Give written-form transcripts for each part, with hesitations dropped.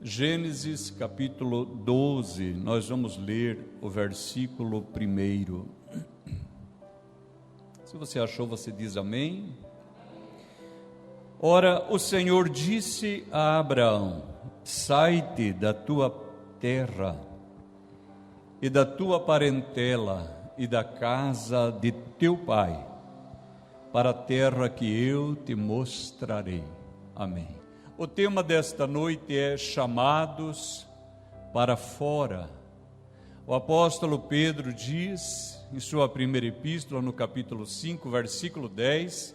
Gênesis capítulo 12, nós vamos ler o versículo 1. Se você achou, você diz amém. Ora, o Senhor disse a Abraão: sai-te da tua terra e da tua parentela e da casa de teu pai, para a terra que eu te mostrarei. Amém. O tema desta noite é chamados para fora. O apóstolo Pedro diz, em sua primeira epístola, no capítulo 5, versículo 10,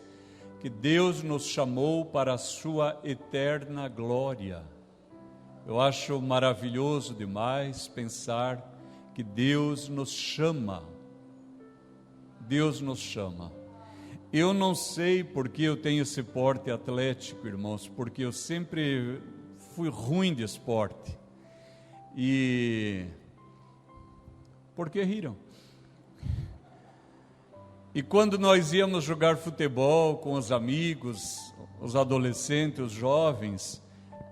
que Deus nos chamou para a sua eterna glória. Eu acho maravilhoso demais pensar que Deus nos chama. Deus nos chama. Eu não sei porque eu tenho esse porte atlético, irmãos, porque eu sempre fui ruim de esporte. E por que riram? E quando nós íamos jogar futebol com os amigos, os adolescentes, os jovens,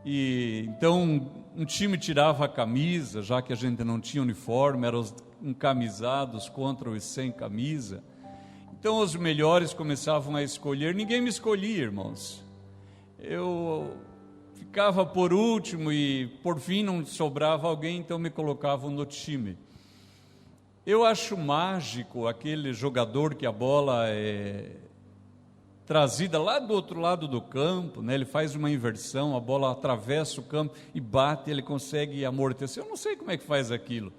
e então um time tirava a camisa, já que a gente não tinha uniforme, eram os encamisados contra os sem camisa. Então os melhores começavam a escolher, ninguém me escolhia, irmãos. Eu ficava por último e por fim não sobrava alguém, então me colocavam no time. Eu acho mágico aquele jogador que a bola é trazida lá do outro lado do campo, né? Ele faz uma inversão, a bola atravessa o campo e bate, ele consegue amortecer. Eu não sei como é que faz aquilo.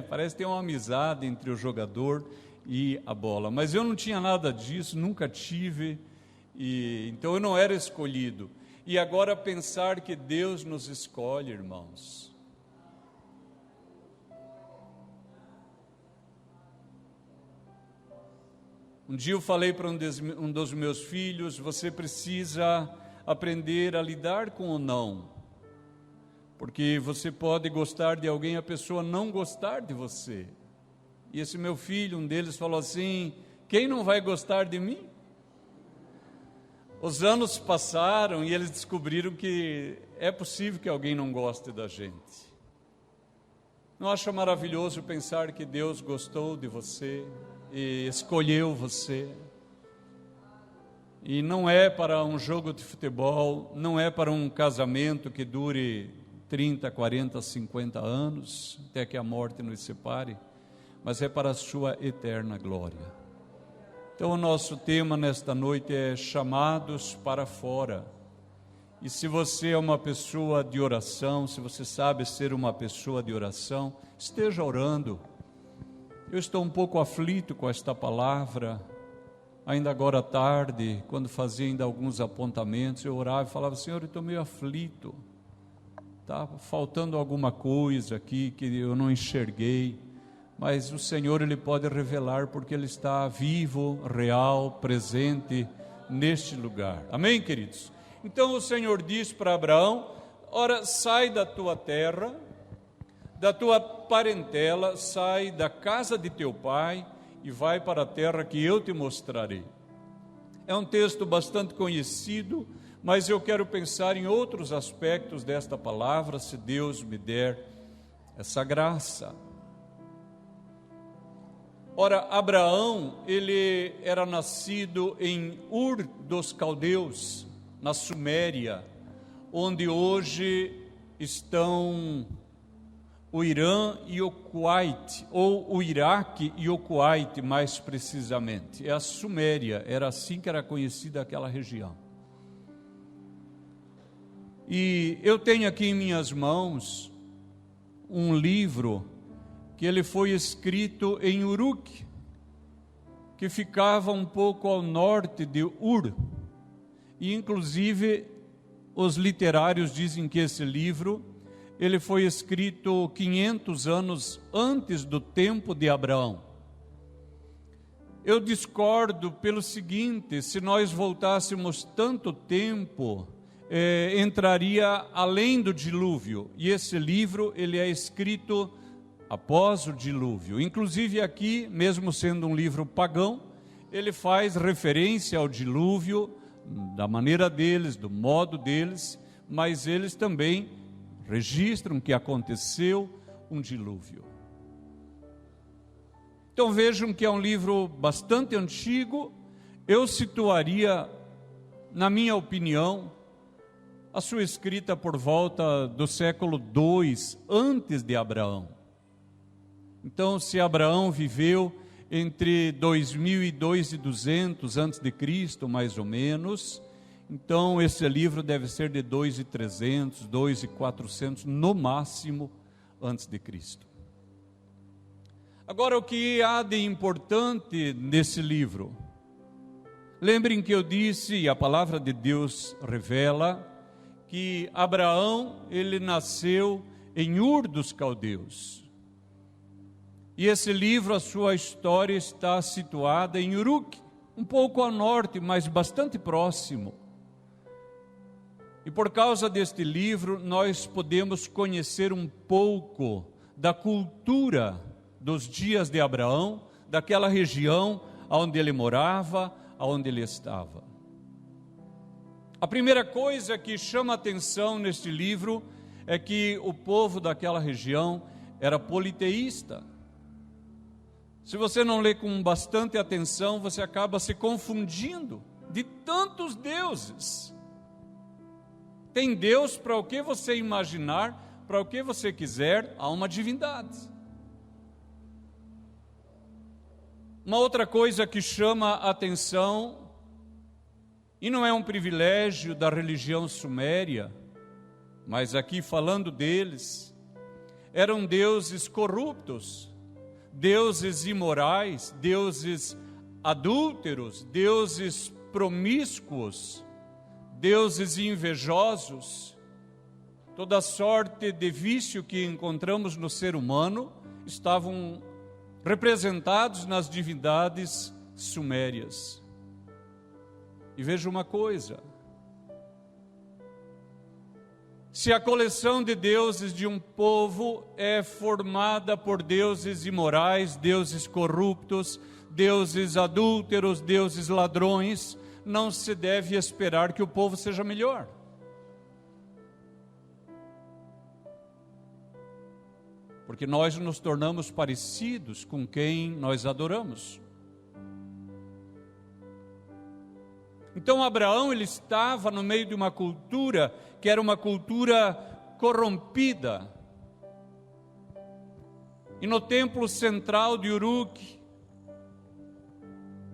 Parece ter uma amizade entre o jogador e a bola, mas eu não tinha nada disso, nunca tive, então eu não era escolhido. E agora pensar que Deus nos escolhe, irmãos. Um dia eu falei para um dos meus filhos: você precisa aprender a lidar com o não, porque você pode gostar de alguém e a pessoa não gostar de você. E esse meu filho, um deles, falou assim: quem não vai gostar de mim? Os anos passaram e eles descobriram que é possível que alguém não goste da gente. Não acha maravilhoso pensar que Deus gostou de você e escolheu você? E não é para um jogo de futebol, não é para um casamento que dure 30, 40, 50 anos, até que a morte nos separe, mas é para a sua eterna glória. Então o nosso tema nesta noite é chamados para fora. E se você é uma pessoa de oração, se você sabe ser uma pessoa de oração, esteja orando. Eu estou um pouco aflito com esta palavra. Ainda agora à tarde, quando fazia ainda alguns apontamentos, eu orava e falava: Senhor, eu estou meio aflito. Está faltando alguma coisa aqui que eu não enxerguei. Mas o Senhor, Ele pode revelar, porque Ele está vivo, real, presente neste lugar. Amém, queridos? Então o Senhor diz para Abraão: ora, sai da tua terra, da tua parentela, sai da casa de teu pai e vai para a terra que eu te mostrarei. É um texto bastante conhecido, mas eu quero pensar em outros aspectos desta palavra, se Deus me der essa graça. Ora, Abraão, ele era nascido em Ur dos Caldeus, na Suméria, onde hoje estão o Irã e o Kuwait, ou o Iraque e o Kuwait, mais precisamente. É a Suméria, era assim que era conhecida aquela região. E eu tenho aqui em minhas mãos um livro que ele foi escrito em Uruk, que ficava um pouco ao norte de Ur, e inclusive os literários dizem que esse livro, ele foi escrito 500 anos antes do tempo de Abraão. Eu discordo pelo seguinte: se nós voltássemos tanto tempo, entraria além do dilúvio, e esse livro ele é escrito após o dilúvio. Inclusive aqui, mesmo sendo um livro pagão, ele faz referência ao dilúvio, da maneira deles, do modo deles, mas eles também registram que aconteceu um dilúvio. Então vejam que é um livro bastante antigo. Eu situaria, na minha opinião, a sua escrita por volta do século II antes de Abraão. Então, se Abraão viveu entre 2200 antes de Cristo, mais ou menos, então esse livro deve ser de 2300, 2400 no máximo antes de Cristo. Agora, o que há de importante nesse livro? Lembrem que eu disse, e a palavra de Deus revela, que Abraão, ele nasceu em Ur dos Caldeus. E esse livro, a sua história está situada em Uruk, um pouco ao norte, mas bastante próximo. E por causa deste livro, nós podemos conhecer um pouco da cultura dos dias de Abraão, daquela região onde ele morava, onde ele estava. A primeira coisa que chama a atenção neste livro é que o povo daquela região era politeísta. Se você não lê com bastante atenção, você acaba se confundindo de tantos deuses. Tem Deus para o que você imaginar, para o que você quiser, há uma divindade. Uma outra coisa que chama a atenção, e não é um privilégio da religião suméria, mas aqui falando deles, eram deuses corruptos, deuses imorais, deuses adúlteros, deuses promíscuos, deuses invejosos. Toda sorte de vício que encontramos no ser humano estavam representados nas divindades sumérias. E veja uma coisa: se a coleção de deuses de um povo é formada por deuses imorais, deuses corruptos, deuses adúlteros, deuses ladrões, não se deve esperar que o povo seja melhor. Porque nós nos tornamos parecidos com quem nós adoramos. Então Abraão, ele estava no meio de uma cultura que era uma cultura corrompida. E no templo central de Uruk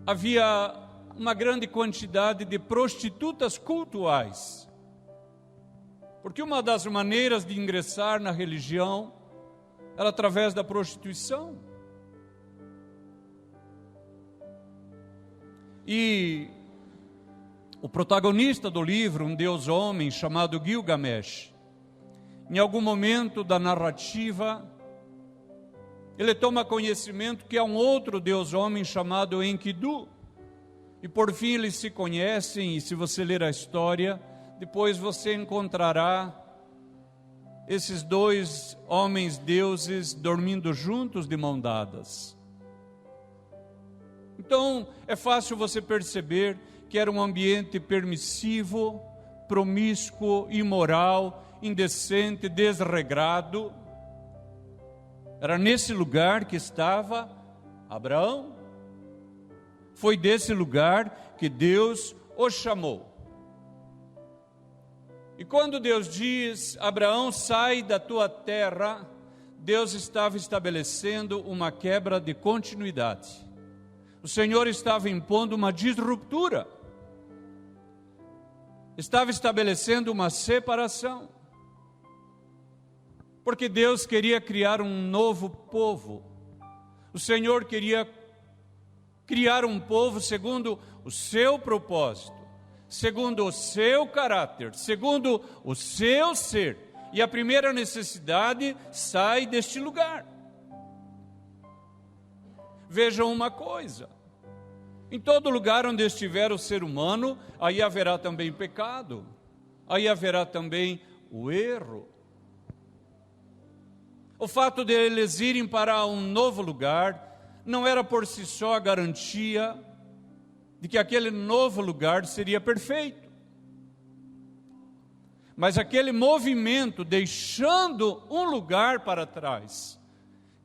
havia uma grande quantidade de prostitutas cultuais. Porque uma das maneiras de ingressar na religião era através da prostituição. E o protagonista do livro, um deus-homem chamado Gilgamesh, em algum momento da narrativa, ele toma conhecimento que há um outro deus-homem chamado Enkidu, e por fim eles se conhecem, e se você ler a história, depois você encontrará esses dois homens deuses dormindo juntos de mãos dadas. Então é fácil você perceber que era um ambiente permissivo, promíscuo, imoral, indecente, desregrado. Era nesse lugar que estava Abraão. Foi desse lugar que Deus o chamou. E quando Deus diz, Abraão, sai da tua terra, Deus estava estabelecendo uma quebra de continuidade. O Senhor estava impondo uma disruptura. Estava estabelecendo uma separação. Porque Deus queria criar um novo povo. O Senhor queria criar um povo segundo o seu propósito, segundo o seu caráter, segundo o seu ser. E a primeira necessidade sai deste lugar. Vejam uma coisa: em todo lugar onde estiver o ser humano, aí haverá também pecado, aí haverá também o erro. O fato de eles irem para um novo lugar não era por si só a garantia de que aquele novo lugar seria perfeito. Mas aquele movimento, deixando um lugar para trás,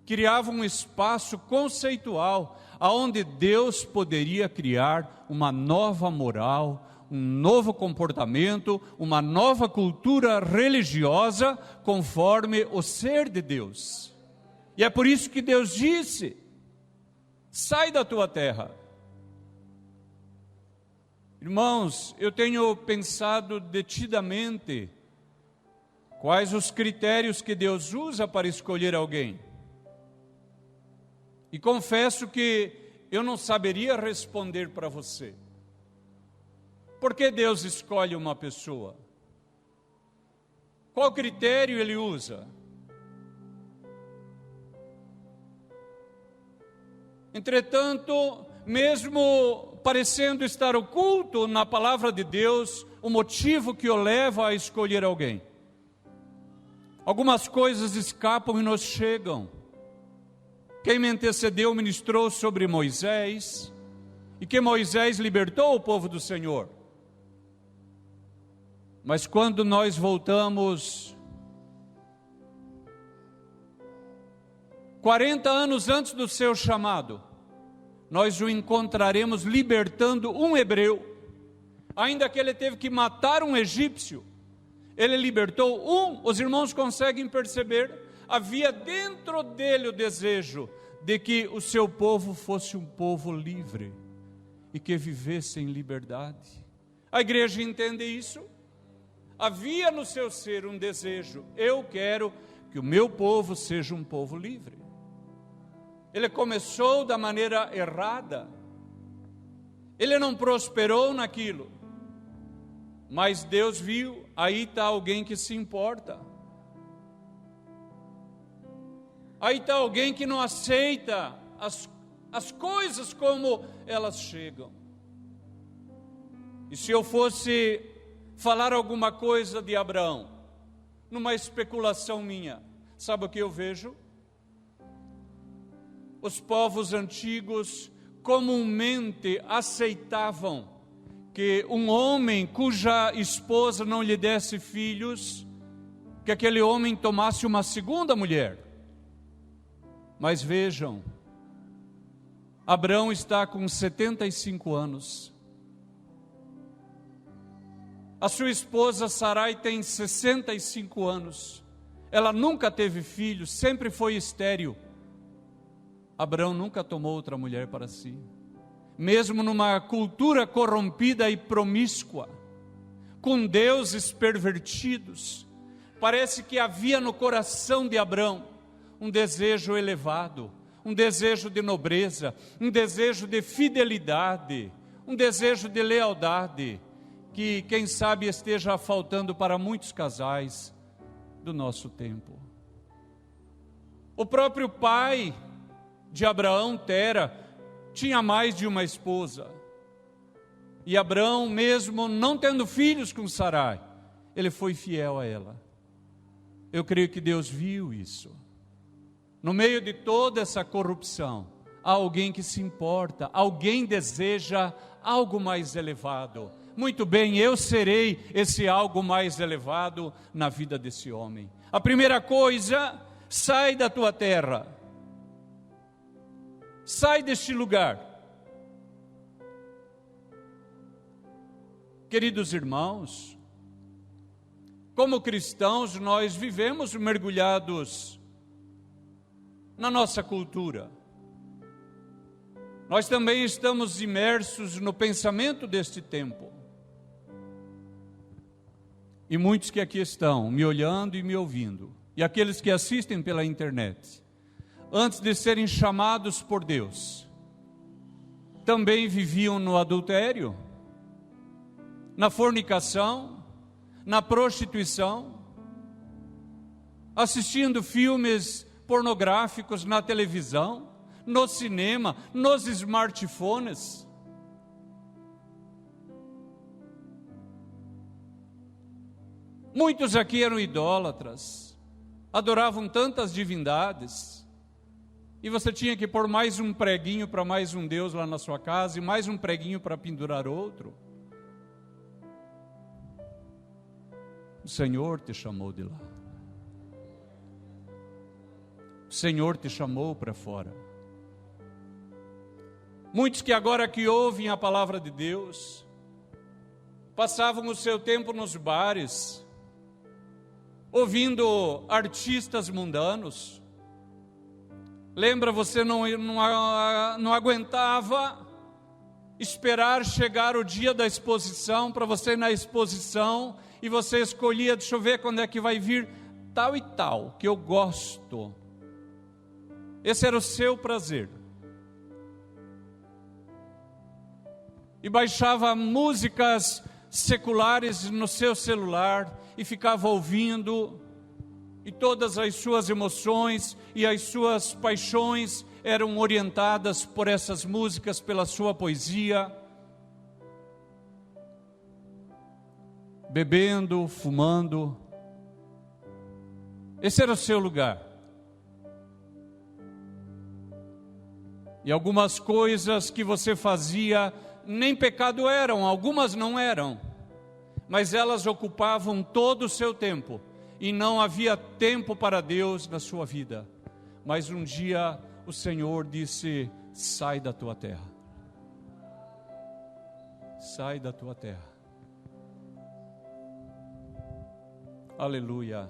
criava um espaço conceitual, aonde Deus poderia criar uma nova moral, um novo comportamento, uma nova cultura religiosa, conforme o ser de Deus. E é por isso que Deus disse: sai da tua terra. Irmãos, eu tenho pensado detidamente quais os critérios que Deus usa para escolher alguém. E confesso que eu não saberia responder para você. Por que Deus escolhe uma pessoa? Qual critério Ele usa? Entretanto, mesmo parecendo estar oculto na palavra de Deus, o motivo que o leva a escolher alguém. Algumas coisas escapam e nos chegam. Quem me antecedeu ministrou sobre Moisés, e que Moisés libertou o povo do Senhor. Mas quando nós voltamos 40 anos antes do seu chamado, nós o encontraremos libertando um hebreu. Ainda que ele teve que matar um egípcio, ele libertou um. Os irmãos conseguem perceber? Havia dentro dele o desejo de que o seu povo fosse um povo livre e que vivesse em liberdade. A igreja entende isso? Havia no seu ser um desejo: eu quero que o meu povo seja um povo livre. Ele começou da maneira errada, ele não prosperou naquilo, mas Deus viu, aí está alguém que se importa, aí está alguém que não aceita as coisas como elas chegam. E se eu fosse falar alguma coisa de Abraão, numa especulação minha, sabe o que eu vejo? Os povos antigos comumente aceitavam que um homem cuja esposa não lhe desse filhos, que aquele homem tomasse uma segunda mulher. Mas vejam, Abraão está com 75 anos. A sua esposa Sarai tem 65 anos. Ela nunca teve filhos, sempre foi estéril. Abraão nunca tomou outra mulher para si. Mesmo numa cultura corrompida e promíscua, com deuses pervertidos, parece que havia no coração de Abraão um desejo elevado, um desejo de nobreza, um desejo de fidelidade, um desejo de lealdade, que quem sabe esteja faltando para muitos casais do nosso tempo. O próprio pai de Abraão, Tera, tinha mais de uma esposa. E Abraão, mesmo não tendo filhos com Sarai, ele foi fiel a ela. Eu creio que Deus viu isso. No meio de toda essa corrupção, há alguém que se importa, alguém deseja algo mais elevado. Muito bem, eu serei esse algo mais elevado na vida desse homem. A primeira coisa: sai da tua terra. Sai deste lugar. Queridos irmãos, como cristãos, nós vivemos mergulhados na nossa cultura. Nós também estamos imersos no pensamento deste tempo. E muitos que aqui estão, me olhando e me ouvindo, e aqueles que assistem pela internet, antes de serem chamados por Deus, também viviam no adultério, na fornicação, na prostituição, assistindo filmes pornográficos na televisão, no cinema, nos smartphones. Muitos aqui eram idólatras, adoravam tantas divindades, e você tinha que pôr mais um preguinho para mais um Deus lá na sua casa, e mais um preguinho para pendurar outro. O Senhor te chamou de lá. O Senhor te chamou para fora. Muitos que agora que ouvem a palavra de Deus, passavam o seu tempo nos bares, ouvindo artistas mundanos. Lembra, você não aguentava esperar chegar o dia da exposição, para você ir na exposição, e você escolhia, deixa eu ver quando é que vai vir tal e tal, que eu gosto. Esse era o seu prazer. E baixava músicas seculares no seu celular, e ficava ouvindo, e todas as suas emoções e as suas paixões eram orientadas por essas músicas, pela sua poesia. Bebendo, fumando. Esse era o seu lugar. E algumas coisas que você fazia, nem pecado eram, algumas não eram, mas elas ocupavam todo o seu tempo, e não havia tempo para Deus na sua vida. Mas um dia o Senhor disse: sai da tua terra. Sai da tua terra. Aleluia.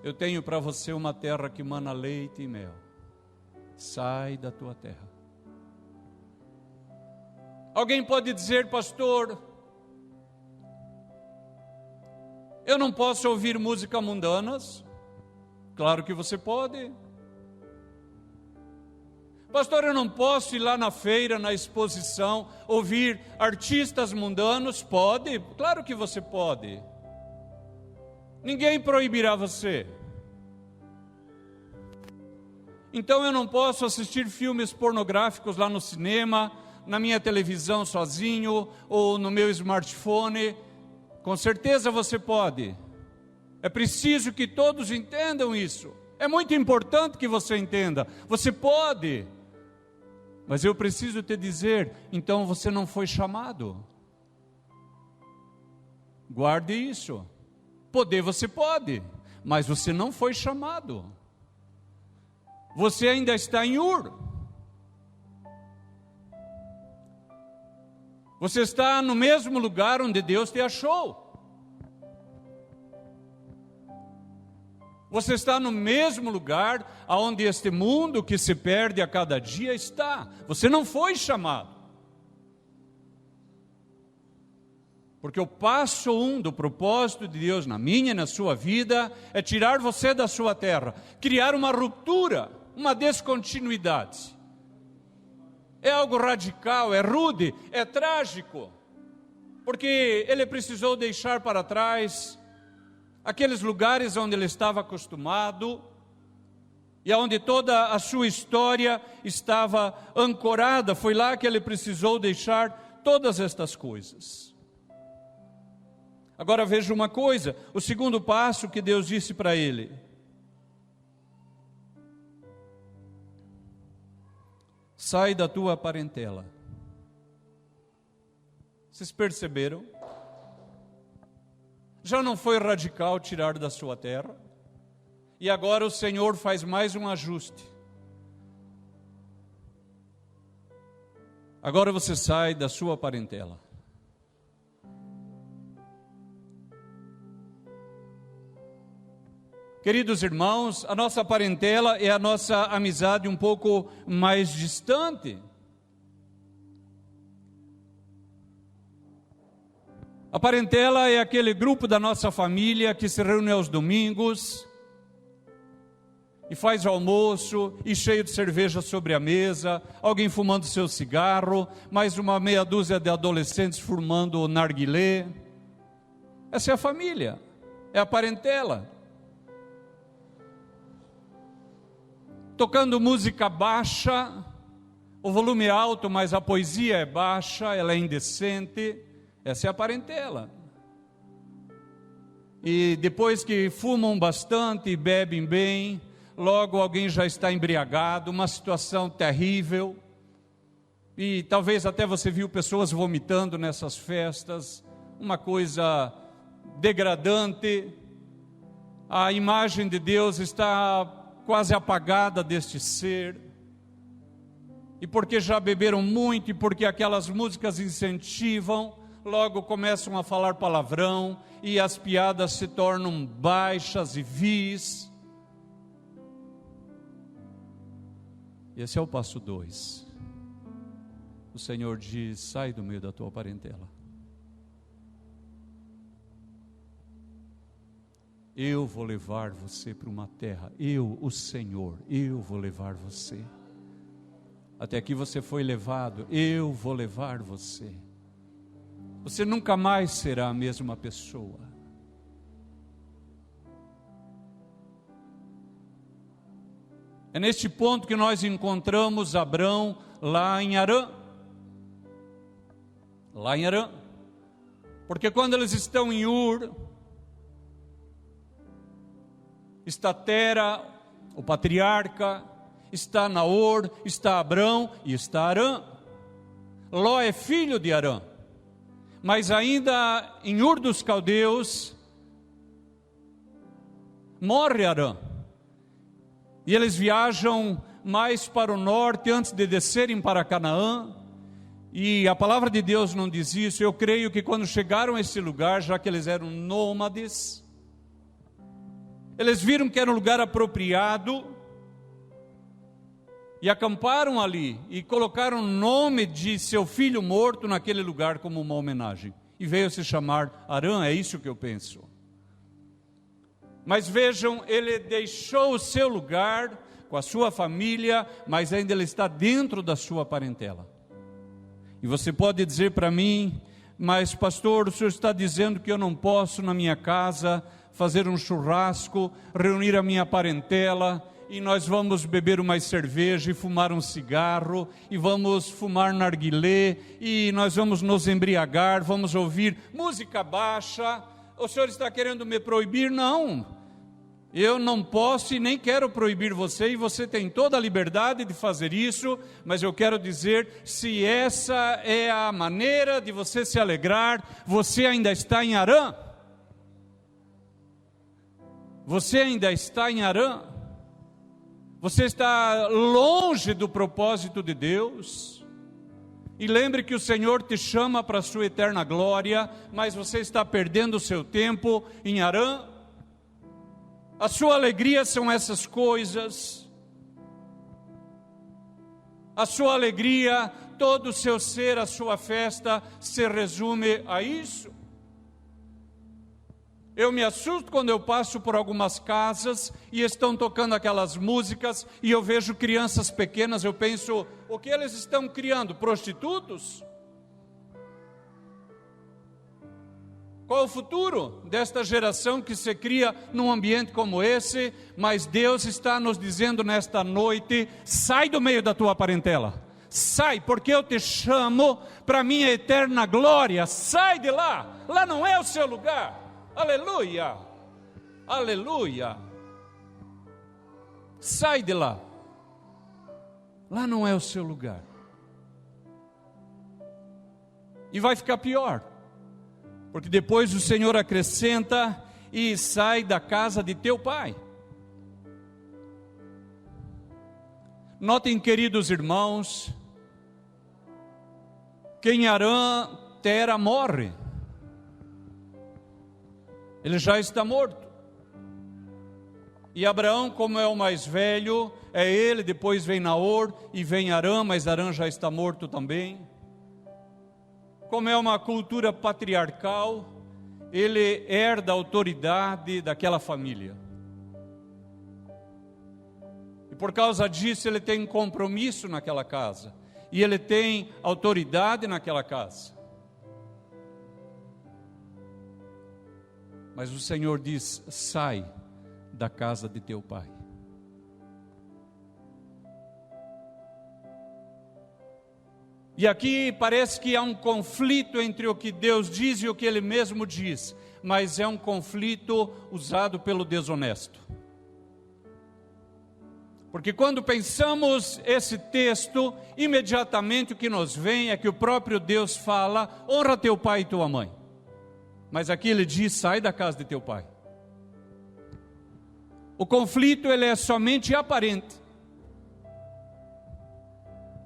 Eu tenho para você uma terra que mana leite e mel. Sai da tua terra. Alguém pode dizer: pastor, eu não posso ouvir música mundanas. Claro que você pode. Pastor, eu não posso ir lá na feira, na exposição, ouvir artistas mundanos. Pode, claro que você pode. Ninguém proibirá você. Então eu não posso assistir filmes pornográficos lá no cinema, na minha televisão sozinho, ou no meu smartphone. Com certeza você pode. É preciso que todos entendam isso. É muito importante que você entenda. Você pode. Mas eu preciso te dizer, então você não foi chamado. Guarde isso. Poder você pode, mas você não foi chamado. Você ainda está em Ur. Você está no mesmo lugar onde Deus te achou. Você está no mesmo lugar onde este mundo que se perde a cada dia está. Você não foi chamado. Porque o passo 1 do propósito de Deus na minha e na sua vida é tirar você da sua terra, criar uma ruptura, uma descontinuidade. É algo radical, é rude, é trágico, porque ele precisou deixar para trás aqueles lugares onde ele estava acostumado e onde toda a sua história estava ancorada. Foi lá que ele precisou deixar todas estas coisas. Agora veja uma coisa, o segundo passo que Deus disse para ele: sai da tua parentela. Vocês perceberam? Já não foi radical tirar da sua terra? E agora o Senhor faz mais um ajuste. Agora você sai da sua parentela. Queridos irmãos, a nossa parentela é a nossa amizade um pouco mais distante. A parentela é aquele grupo da nossa família que se reúne aos domingos e faz almoço e cheio de cerveja sobre a mesa, alguém fumando seu cigarro, mais uma meia dúzia de adolescentes fumando narguilé. Essa é a família, é a parentela. Tocando música baixa, o volume é alto, mas a poesia é baixa, ela é indecente. Essa é a parentela. E depois que fumam bastante e bebem bem, logo alguém já está embriagado, uma situação terrível. E talvez até você viu pessoas vomitando nessas festas, uma coisa degradante, a imagem de Deus está quase apagada deste ser, e porque já beberam muito, e porque aquelas músicas incentivam, logo começam a falar palavrão, e as piadas se tornam baixas e vis. Esse é o passo 2. O Senhor diz: sai do meio da tua parentela. Eu vou levar você para uma terra. Eu, o Senhor, eu vou levar você. Até aqui você foi levado, eu vou levar você. Você nunca mais será a mesma pessoa. É neste ponto que nós encontramos Abrão lá em Harã. Lá em Harã. Porque quando eles estão em Ur, está Tera, o patriarca, está Naor, está Abrão e está Harã. Ló é filho de Harã. Mas ainda em Ur dos Caldeus, morre Harã. E eles viajam mais para o norte antes de descerem para Canaã. E a palavra de Deus não diz isso. Eu creio que quando chegaram a esse lugar, já que eles eram nômades, eles viram que era um lugar apropriado e acamparam ali e colocaram o nome de seu filho morto naquele lugar como uma homenagem. E veio se chamar Harã, é isso que eu penso. Mas vejam, ele deixou o seu lugar com a sua família, mas ainda ele está dentro da sua parentela. E você pode dizer para mim: mas pastor, o senhor está dizendo que eu não posso na minha casa fazer um churrasco, reunir a minha parentela, e nós vamos beber uma cerveja e fumar um cigarro, e vamos fumar narguilé, e nós vamos nos embriagar, vamos ouvir música baixa. O senhor está querendo me proibir? Não, eu não posso e nem quero proibir você, e você tem toda a liberdade de fazer isso, mas eu quero dizer, se essa é a maneira de você se alegrar, você ainda está em Harã. Você ainda está em Harã. Você está longe do propósito de Deus. E lembre que o Senhor te chama para a sua eterna glória, mas você está perdendo o seu tempo em Harã. A sua alegria são essas coisas. A sua alegria, todo o seu ser, a sua festa se resume a isso. Eu me assusto quando eu passo por algumas casas e estão tocando aquelas músicas e eu vejo crianças pequenas. Eu penso: o que eles estão criando? Prostitutos? Qual o futuro desta geração que se cria num ambiente como esse? Mas Deus está nos dizendo nesta noite: sai do meio da tua parentela. Sai, porque eu te chamo para a minha eterna glória. Sai de lá, lá não é o seu lugar. Aleluia, aleluia. Sai de lá, lá não é o seu lugar. E vai ficar pior, porque depois o Senhor acrescenta: e sai da casa de teu pai. Notem, queridos irmãos, que em Harã Tera morre. Ele já está morto. E Abraão, como é o mais velho, é ele, depois vem Naor e vem Harã, mas Harã já está morto também. Como é uma cultura patriarcal, ele herda a autoridade daquela família. E por causa disso ele tem compromisso naquela casa. E ele tem autoridade naquela casa. Mas o Senhor diz: sai da casa de teu pai. E aqui parece que há um conflito entre o que Deus diz e o que Ele mesmo diz, mas é um conflito usado pelo desonesto. Porque quando pensamos esse texto, imediatamente o que nos vem é que o próprio Deus fala: honra teu pai e tua mãe. Mas aqui ele diz: sai da casa de teu pai. O conflito ele é somente aparente,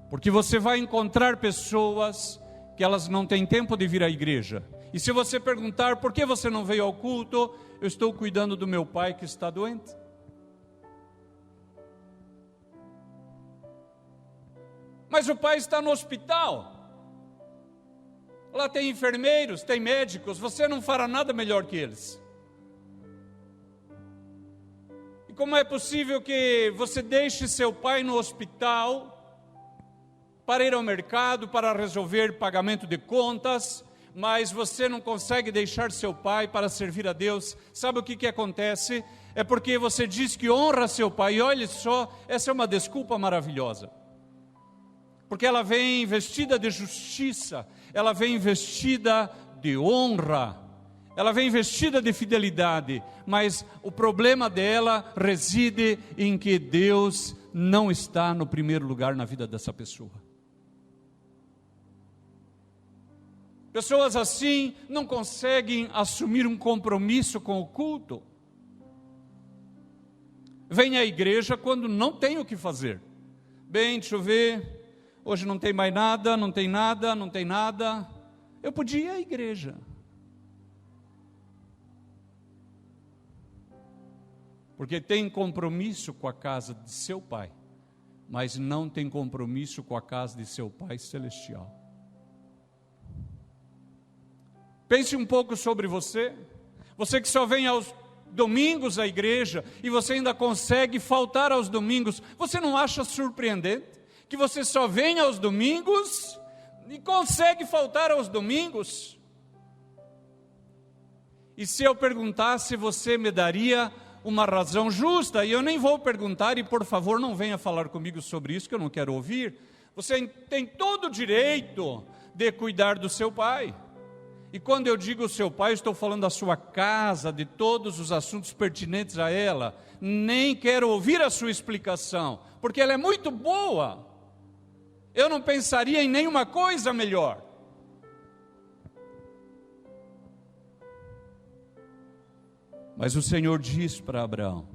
porque você vai encontrar pessoas que elas não têm tempo de vir à igreja. E se você perguntar: por que você não veio ao culto? Eu estou cuidando do meu pai que está doente. Mas o pai está no hospital. Lá tem enfermeiros, tem médicos, você não fará nada melhor que eles. E como é possível que você deixe seu pai no hospital para ir ao mercado, para resolver pagamento de contas, mas você não consegue deixar seu pai para servir a Deus? Sabe o que acontece? É porque você diz que honra seu pai, e olha só, essa é uma desculpa maravilhosa. Porque ela vem vestida de justiça, ela vem vestida de honra, ela vem vestida de fidelidade, mas o problema dela reside em que Deus não está no primeiro lugar na vida dessa pessoa. Pessoas assim não conseguem assumir um compromisso com o culto. Vem à igreja quando não tem o que fazer. Bem, deixa eu ver, hoje não tem mais nada, não tem nada. Eu podia ir à igreja. Porque tem compromisso com a casa de seu pai, mas não tem compromisso com a casa de seu pai celestial. Pense um pouco sobre você que só vem aos domingos à igreja, e você ainda consegue faltar aos domingos. Você não acha surpreendente que você só vem aos domingos e consegue faltar aos domingos? E se eu perguntasse, você me daria uma razão justa? E eu nem vou perguntar, e por favor não venha falar comigo sobre isso, que eu não quero ouvir. Você tem todo o direito de cuidar do seu pai. E quando eu digo seu pai, eu estou falando da sua casa, de todos os assuntos pertinentes a ela. Nem quero ouvir a sua explicação, porque ela é muito boa. Eu não pensaria em nenhuma coisa melhor. Mas o Senhor diz para Abraão: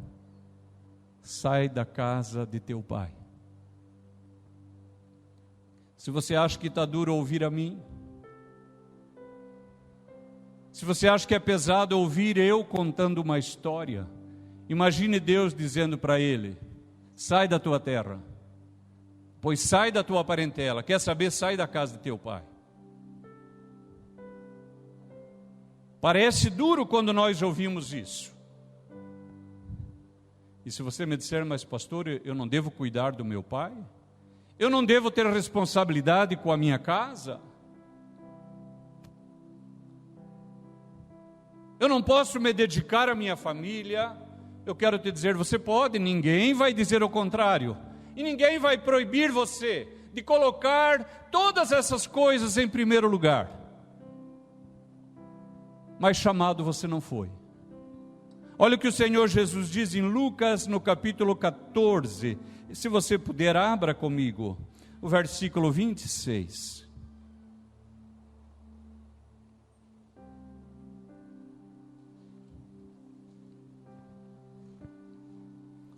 sai da casa de teu pai. Se você acha que está duro ouvir a mim, se você acha que é pesado ouvir eu contando uma história, imagine Deus dizendo para ele: sai da tua terra, pois sai da tua parentela. Quer saber? Sai da casa de teu pai. Parece duro quando nós ouvimos isso. E se você me disser: mas pastor, eu não devo cuidar do meu pai? Eu não devo ter responsabilidade com a minha casa? Eu não posso me dedicar à minha família? Eu quero te dizer: você pode, ninguém vai dizer o contrário. E ninguém vai proibir você de colocar todas essas coisas em primeiro lugar. Mas chamado você não foi. Olha o que o Senhor Jesus diz em Lucas, no capítulo 14. Se você puder, abra comigo o versículo 26.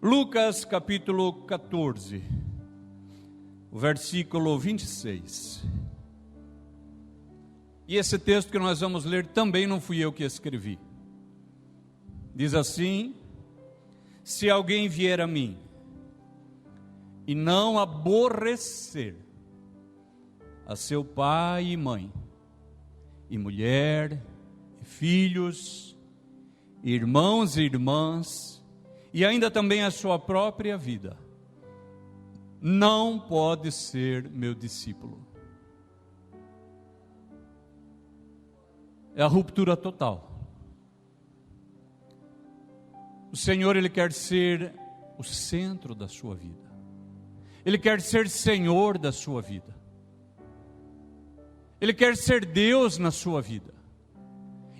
Lucas capítulo 14, o versículo 26. E esse texto que nós vamos ler também não fui eu que escrevi. Diz assim: se alguém vier a mim e não aborrecer a seu pai e mãe, e mulher, e filhos, irmãos e irmãs, e ainda também a sua própria vida, não pode ser meu discípulo. É a ruptura total. O Senhor, Ele quer ser o centro da sua vida. Ele quer ser Senhor da sua vida. Ele quer ser Deus na sua vida.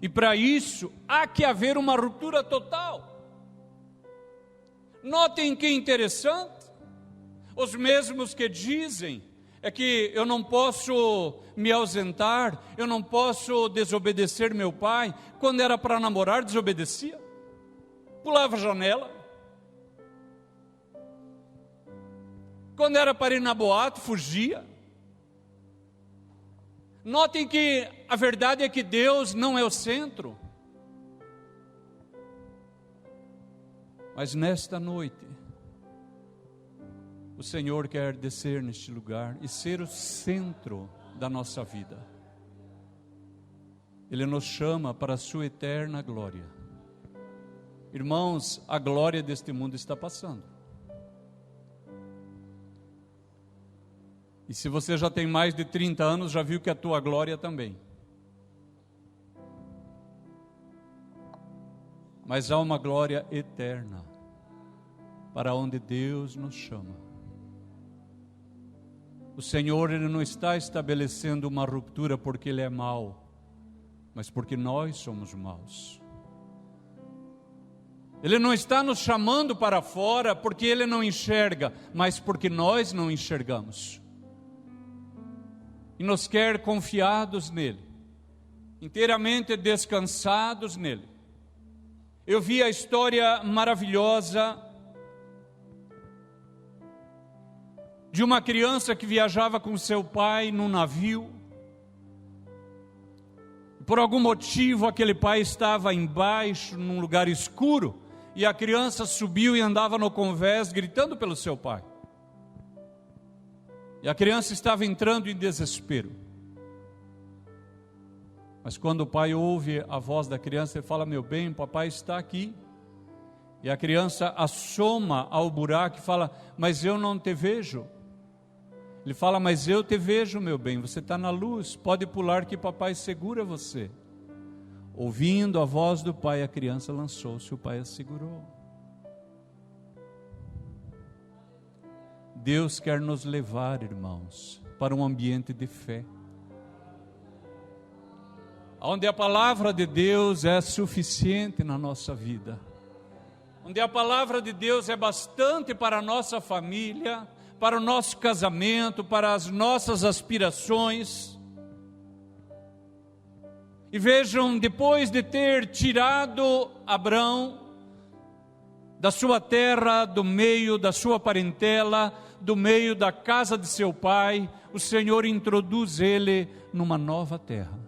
E para isso, há que haver uma ruptura total. Notem que interessante, os mesmos que dizem é que eu não posso me ausentar, eu não posso desobedecer meu pai. Quando era para namorar, desobedecia, pulava a janela. Quando era para ir na boate, fugia. Notem que a verdade é que Deus não é o centro. Mas nesta noite, o Senhor quer descer neste lugar e ser o centro da nossa vida. Ele nos chama para a sua eterna glória. Irmãos, a glória deste mundo está passando. E se você já tem mais de 30 anos, já viu que a tua glória também. Mas há uma glória eterna, para onde Deus nos chama. O Senhor, Ele não está estabelecendo uma ruptura porque Ele é mau, mas porque nós somos maus. Ele não está nos chamando para fora porque Ele não enxerga, mas porque nós não enxergamos. E nos quer confiados nele, inteiramente descansados nele. Eu vi a história maravilhosa de uma criança que viajava com seu pai num navio. Por algum motivo, aquele pai estava embaixo, num lugar escuro, e a criança subiu e andava no convés, gritando pelo seu pai. E a criança estava entrando em desespero. Mas quando o pai ouve a voz da criança, ele fala: meu bem, papai está aqui. E a criança assoma ao buraco e fala: mas eu não te vejo. Ele fala: mas eu te vejo, meu bem, você está na luz, pode pular que papai segura você. Ouvindo a voz do pai, a criança lançou-se, o pai a segurou. Deus quer nos levar, irmãos, para um ambiente de fé, onde a palavra de Deus é suficiente na nossa vida, onde a palavra de Deus é bastante para a nossa família, para o nosso casamento, para as nossas aspirações. E vejam, depois de ter tirado Abrão da sua terra, do meio da sua parentela, do meio da casa de seu pai, o Senhor introduz ele numa nova terra.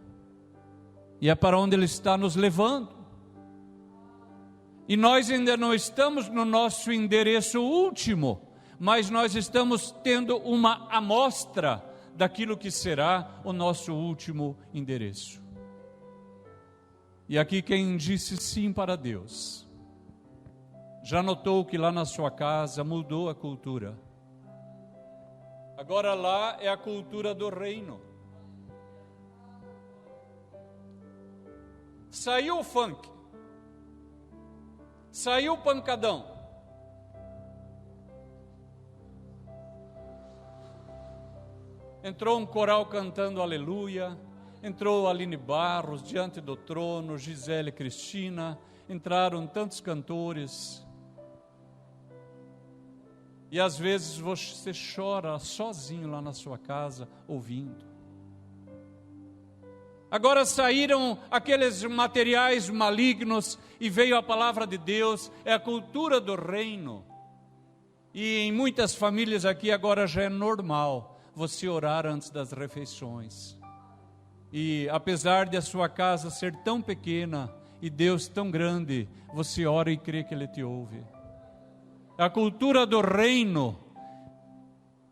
E é para onde Ele está nos levando. E nós ainda não estamos no nosso endereço último, mas nós estamos tendo uma amostra daquilo que será o nosso último endereço. E aqui quem disse sim para Deus, já notou que lá na sua casa mudou a cultura. Agora lá é a cultura do reino. Saiu o funk, saiu o pancadão, entrou um coral cantando aleluia, entrou Aline Barros diante do trono, Gisele Cristina, entraram tantos cantores, e às vezes você chora sozinho lá na sua casa, ouvindo. Agora saíram aqueles materiais malignos e veio a palavra de Deus, é a cultura do reino. E em muitas famílias aqui agora já é normal você orar antes das refeições. E apesar de a sua casa ser tão pequena e Deus tão grande, você ora e crê que Ele te ouve. A cultura do reino,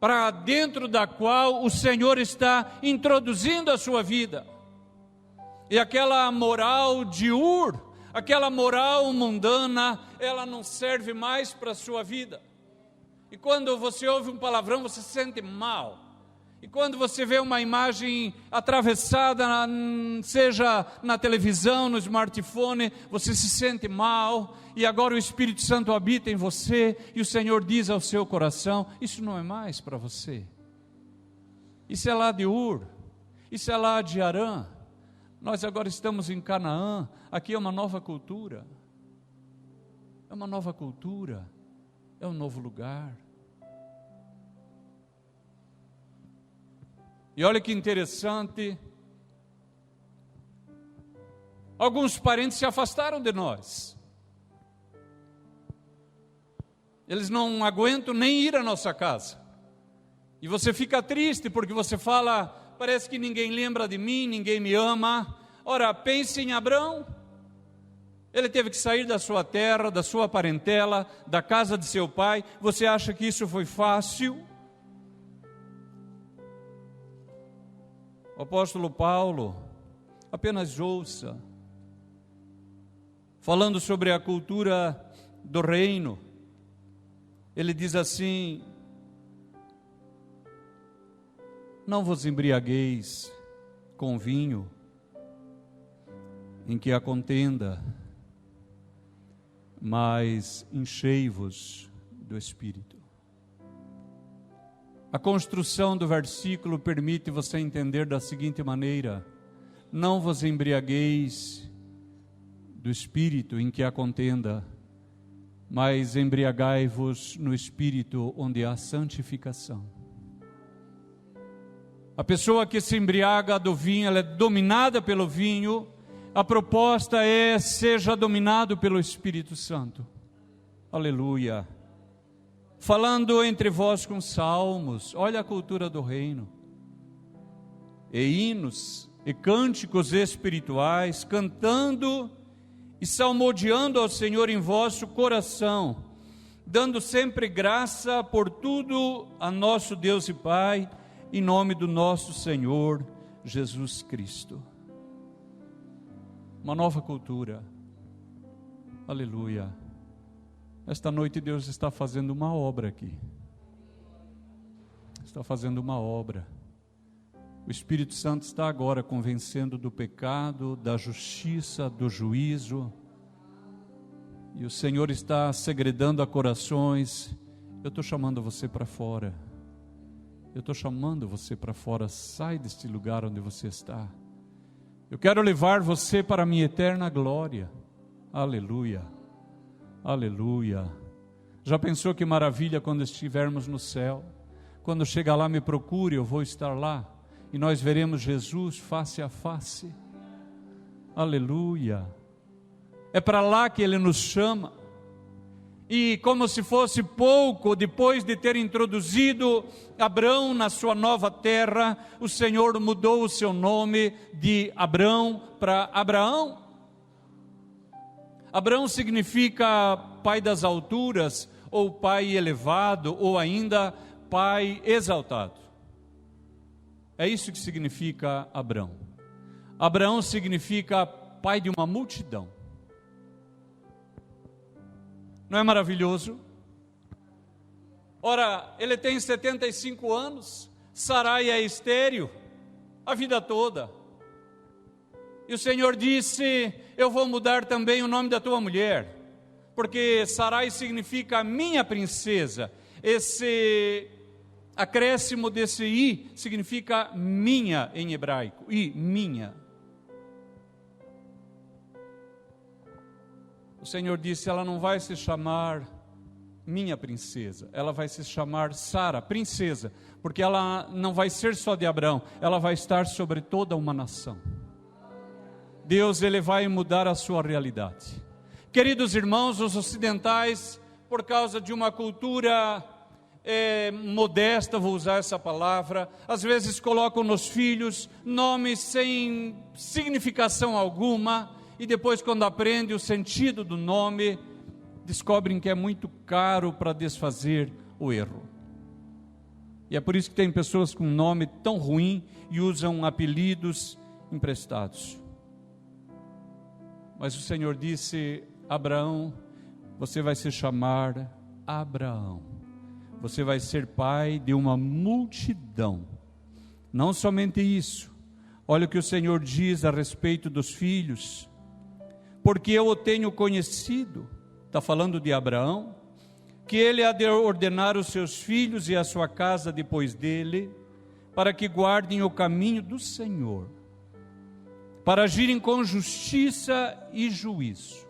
para dentro da qual o Senhor está introduzindo a sua vida. E aquela moral de Ur, aquela moral mundana, ela não serve mais para a sua vida. E quando você ouve um palavrão, você se sente mal. E quando você vê uma imagem atravessada, seja na televisão, no smartphone, você se sente mal. E agora o Espírito Santo habita em você, e o Senhor diz ao seu coração: isso não é mais para você. Isso é lá de Ur, isso é lá de Arã. Nós agora estamos em Canaã, aqui é uma nova cultura. É uma nova cultura, é um novo lugar. E olha que interessante, alguns parentes se afastaram de nós. Eles não aguentam nem ir à nossa casa. E você fica triste porque você fala, parece que ninguém lembra de mim, ninguém me ama. Ora, pense em Abraão. Ele teve que sair da sua terra, da sua parentela, da casa de seu pai. Você acha que isso foi fácil? O apóstolo Paulo, apenas ouça, falando sobre a cultura do reino, ele diz assim: não vos embriagueis com vinho, em que há contenda, mas enchei-vos do Espírito. A construção do versículo permite você entender da seguinte maneira: não vos embriagueis do Espírito em que há contenda, mas embriagai-vos no Espírito onde há santificação. A pessoa que se embriaga do vinho, ela é dominada pelo vinho. A proposta é: seja dominado pelo Espírito Santo. Aleluia. Falando entre vós com salmos, olha a cultura do reino, e hinos, e cânticos espirituais, cantando e salmodiando ao Senhor em vosso coração, dando sempre graça por tudo a nosso Deus e Pai, em nome do nosso Senhor Jesus Cristo. Uma nova cultura. Aleluia. Esta noite Deus está fazendo uma obra aqui. Está fazendo uma obra. O Espírito Santo está agora convencendo do pecado, da justiça, do juízo. E o Senhor está segredando a corações. Eu estou chamando você para fora. Eu estou chamando você para fora. Sai deste lugar onde você está. Eu quero levar você para a minha eterna glória. Aleluia. Aleluia. Já pensou que maravilha quando estivermos no céu? Quando chegar lá, me procure, eu vou estar lá. E nós veremos Jesus face a face. Aleluia. É para lá que Ele nos chama. E como se fosse pouco, depois de ter introduzido Abrão na sua nova terra, o Senhor mudou o seu nome de Abrão para Abraão. Abraão significa pai das alturas, ou pai elevado, ou ainda pai exaltado. É isso que significa Abrão. Abraão significa pai de uma multidão. Não é maravilhoso? Ora, ele tem 75 anos, Sarai é estéril a vida toda. E o Senhor disse: eu vou mudar também o nome da tua mulher, porque Sarai significa minha princesa. Esse acréscimo desse i significa minha em hebraico, e minha. O Senhor disse: ela não vai se chamar minha princesa, ela vai se chamar Sara, princesa, porque ela não vai ser só de Abraão, ela vai estar sobre toda uma nação. Deus, Ele vai mudar a sua realidade. Queridos irmãos, os ocidentais, por causa de uma cultura modesta, vou usar essa palavra, às vezes colocam nos filhos nomes sem significação alguma, e depois, quando aprendem o sentido do nome, descobrem que é muito caro para desfazer o erro. E é por isso que tem pessoas com nome tão ruim e usam apelidos emprestados. Mas o Senhor disse: Abraão, você vai se chamar Abraão. Você vai ser pai de uma multidão. Não somente isso. Olha o que o Senhor diz a respeito dos filhos. Porque eu o tenho conhecido, está falando de Abraão, que ele há de ordenar os seus filhos e a sua casa depois dele, para que guardem o caminho do Senhor, para agirem com justiça e juízo.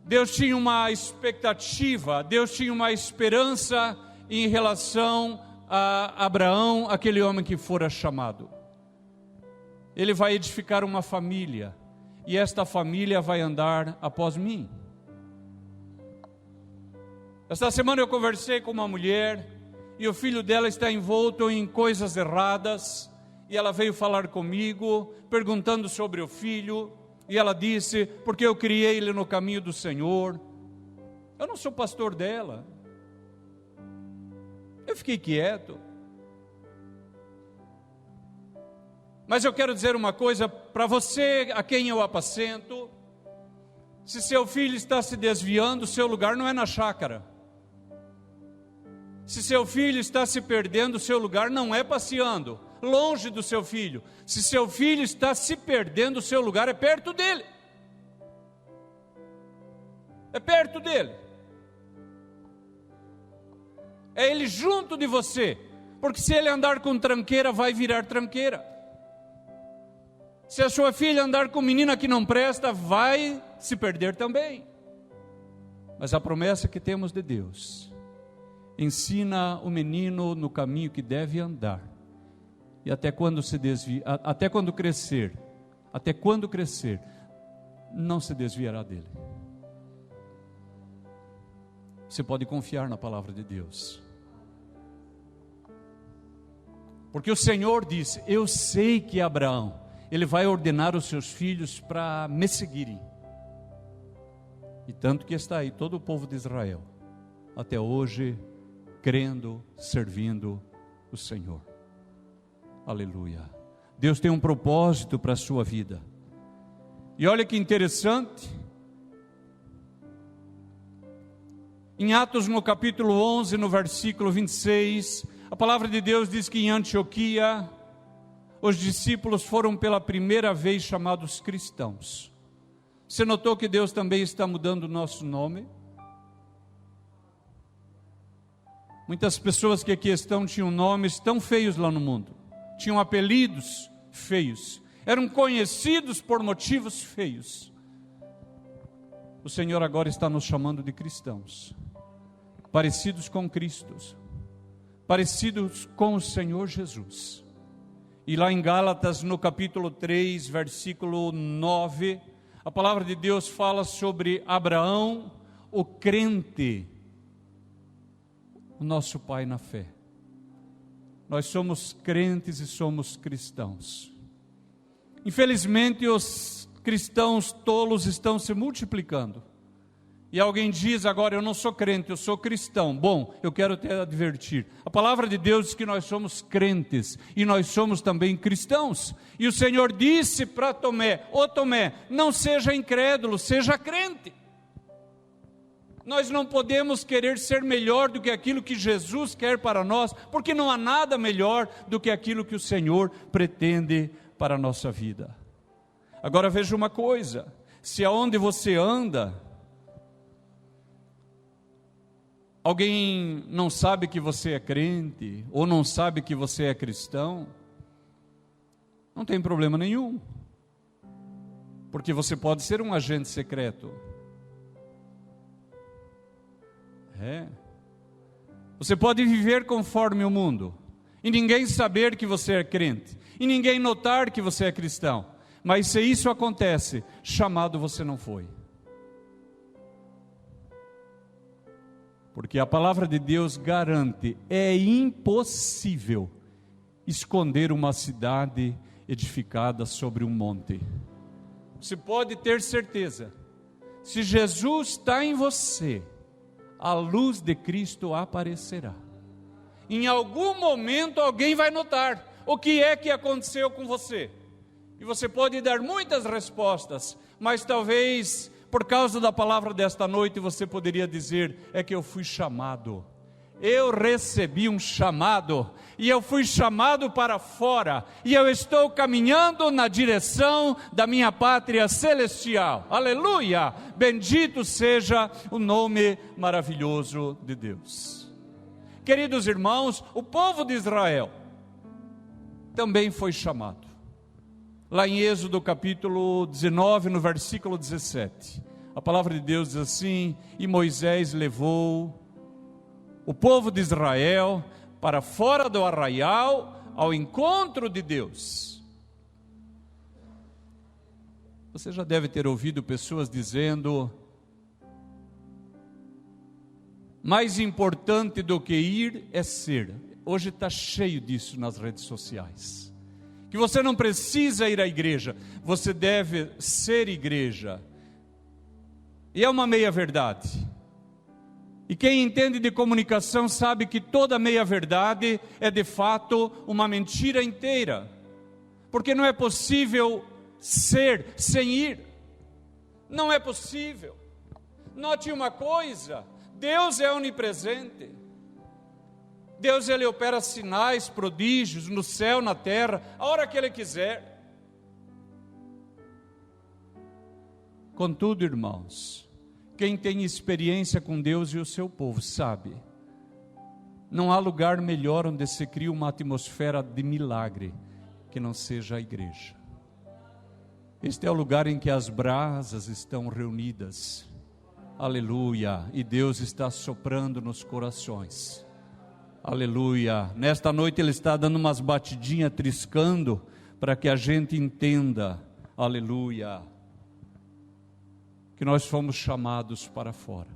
Deus tinha uma expectativa, Deus tinha uma esperança em relação a Abraão, aquele homem que fora chamado. Ele vai edificar uma família, e esta família vai andar após mim. Esta semana eu conversei com uma mulher, e o filho dela está envolto em coisas erradas, e ela veio falar comigo, perguntando sobre o filho, e ela disse, porque eu criei ele no caminho do Senhor. Eu não sou pastor dela. Eu fiquei quieto. Mas eu quero dizer uma coisa para você, a quem eu apacento. Se seu filho está se desviando, seu lugar não é na chácara. Se seu filho está se perdendo, seu lugar não é passeando longe do seu filho. Se seu filho está se perdendo, seu lugar é perto dele. É perto dele. É ele junto de você. Porque se ele andar com tranqueira, vai virar tranqueira. Se a sua filha andar com menina que não presta, vai se perder também. Mas a promessa que temos de Deus: ensina o menino no caminho que deve andar, e até quando crescer, não se desviará dele. Você pode confiar na palavra de Deus, porque o Senhor disse: eu sei que Abraão, ele vai ordenar os seus filhos para me seguirem, e tanto que está aí todo o povo de Israel, até hoje, crendo, servindo o Senhor. Aleluia. Deus tem um propósito para a sua vida. E olha que interessante, em Atos no capítulo 11, no versículo 26, a palavra de Deus diz que em Antioquia, os discípulos foram pela primeira vez chamados cristãos. Você notou que Deus também está mudando o nosso nome? Muitas pessoas que aqui estão tinham nomes tão feios lá no mundo, tinham apelidos feios, eram conhecidos por motivos feios. O Senhor agora está nos chamando de cristãos, parecidos com Cristo, parecidos com o Senhor Jesus. E lá em Gálatas, no capítulo 3, versículo 9, a palavra de Deus fala sobre Abraão, o crente, o nosso pai na fé. Nós somos crentes e somos cristãos. Infelizmente, os cristãos tolos estão se multiplicando. E alguém diz agora: eu não sou crente, eu sou cristão. Bom, eu quero te advertir. A palavra de Deus diz que nós somos crentes e nós somos também cristãos. E o Senhor disse para Tomé: ô Tomé, não seja incrédulo, seja crente. Nós não podemos querer ser melhor do que aquilo que Jesus quer para nós, porque não há nada melhor do que aquilo que o Senhor pretende para a nossa vida. Agora veja uma coisa: se aonde você anda, alguém não sabe que você é crente, ou não sabe que você é cristão, não tem problema nenhum, porque você pode ser um agente secreto. Você pode viver conforme o mundo, e ninguém saber que você é crente, e ninguém notar que você é cristão, mas se isso acontece, chamado você não foi. Porque a palavra de Deus garante: é impossível esconder uma cidade edificada sobre um monte. Você pode ter certeza, se Jesus está em você, a luz de Cristo aparecerá. Em algum momento alguém vai notar o que é que aconteceu com você. E você pode dar muitas respostas, mas talvez por causa da palavra desta noite você poderia dizer: é que eu fui chamado. Eu recebi um chamado, e eu fui chamado para fora, e eu estou caminhando na direção da minha pátria celestial. Aleluia! Bendito seja o nome maravilhoso de Deus. Queridos irmãos, o povo de Israel também foi chamado. Lá em Êxodo capítulo 19, no versículo 17, A palavra de Deus diz assim: e Moisés levou o povo de Israel para fora do arraial, ao encontro de Deus. Você já deve ter ouvido pessoas dizendo: mais importante do que ir é ser. Hoje está cheio disso nas redes sociais. Que você não precisa ir à igreja, você deve ser igreja. E é uma meia-verdade. E quem entende de comunicação sabe que toda meia-verdade é de fato uma mentira inteira. Porque não é possível ser sem ir. Não é possível. Note uma coisa: Deus é onipresente. Deus, Ele opera sinais, prodígios no céu, na terra, a hora que Ele quiser. Contudo, irmãos, quem tem experiência com Deus e o seu povo sabe, não há lugar melhor onde se cria uma atmosfera de milagre que não seja a igreja. Este é o lugar em que as brasas estão reunidas. Aleluia! E Deus está soprando nos corações. Aleluia! Nesta noite Ele está dando umas batidinhas, triscando, para que a gente entenda. Aleluia! Que nós fomos chamados para fora.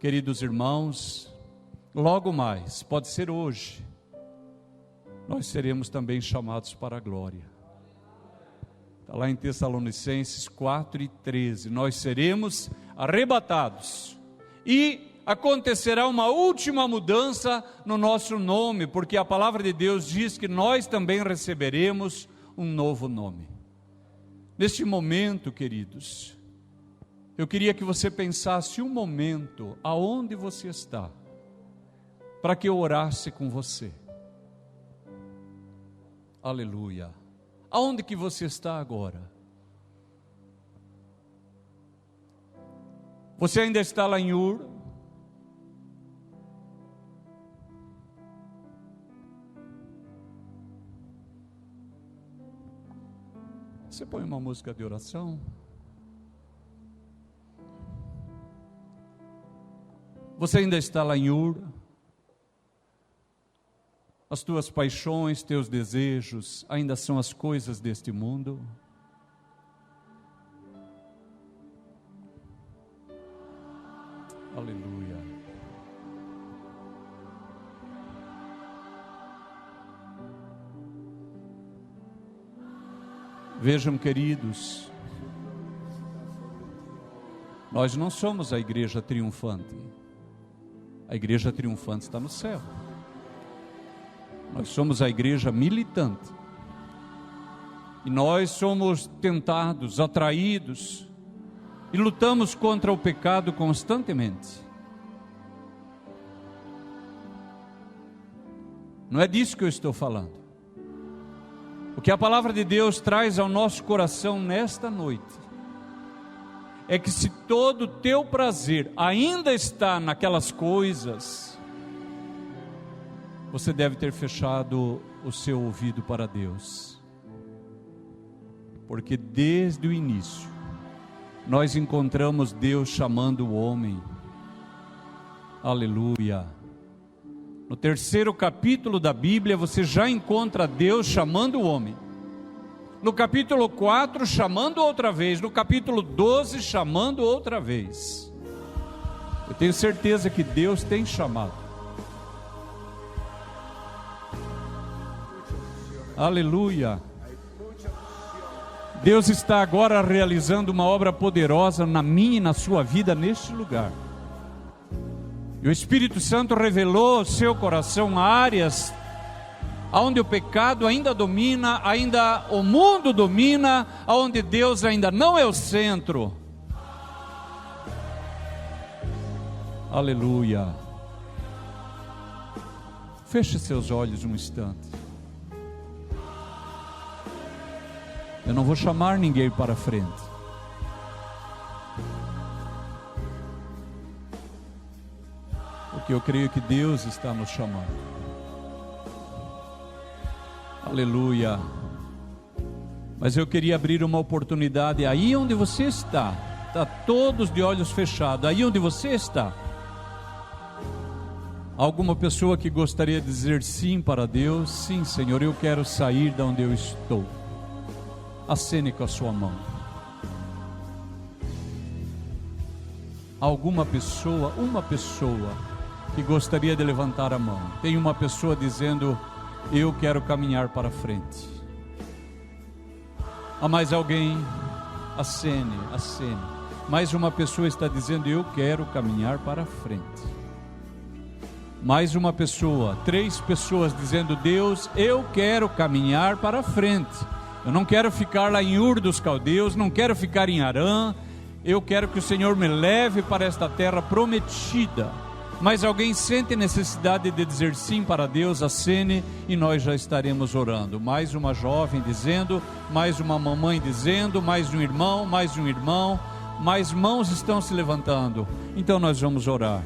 Queridos irmãos, logo mais, pode ser hoje, nós seremos também chamados para a glória. Está lá em Tessalonicenses 4:13, nós seremos arrebatados, e acontecerá uma última mudança no nosso nome, porque a palavra de Deus diz que nós também receberemos um novo nome. Neste momento, queridos, eu queria que você pensasse um momento aonde você está, para que eu orasse com você. Aleluia! Aonde que você está agora? Você ainda está lá em Ur? Você põe uma música de oração? Você ainda está lá em Ur? As tuas paixões, teus desejos ainda são as coisas deste mundo? Aleluia. Vejam, queridos, nós não somos a igreja triunfante. A igreja triunfante está no céu. Nós somos a igreja militante. E nós somos tentados, atraídos, e lutamos contra o pecado constantemente. Não é disso que eu estou falando. O que a palavra de Deus traz ao nosso coração nesta noite é que se todo o teu prazer ainda está naquelas coisas, você deve ter fechado o seu ouvido para Deus. Porque desde o início, nós encontramos Deus chamando o homem. Aleluia! No 3º capítulo da Bíblia, você já encontra Deus chamando o homem. No capítulo 4, chamando outra vez. No capítulo 12, chamando outra vez. Eu tenho certeza que Deus tem chamado. Aleluia! Deus está agora realizando uma obra poderosa na minha e na sua vida neste lugar. E o Espírito Santo revelou ao seu coração áreas onde o pecado ainda domina, ainda o mundo domina, onde Deus ainda não é o centro. Aleluia! Feche seus olhos um instante. Eu não vou chamar ninguém para frente. Porque eu creio que Deus está nos chamando. Aleluia. Mas eu queria abrir uma oportunidade aí onde você está, Está todos de olhos fechados. Aí onde você está. Alguma pessoa que gostaria de dizer sim para Deus? Sim, Senhor, eu quero sair de onde eu estou. Acene com a sua mão. Alguma pessoa, uma pessoa que gostaria de levantar a mão. Tem uma pessoa dizendo: eu quero caminhar para frente. Há mais alguém? Acene, acene. Mais uma pessoa está dizendo: eu quero caminhar para frente. Mais uma pessoa, 3 pessoas dizendo: Deus, eu quero caminhar para frente. Eu não quero ficar lá em Ur dos Caldeus, não quero ficar em Harã. Eu quero que o Senhor me leve para esta terra prometida. Mas alguém sente necessidade de dizer sim para Deus? Acene e nós já estaremos orando. Mais uma jovem dizendo, mais uma mamãe dizendo, mais um irmão, mais um irmão. Mais mãos estão se levantando. Então nós vamos orar.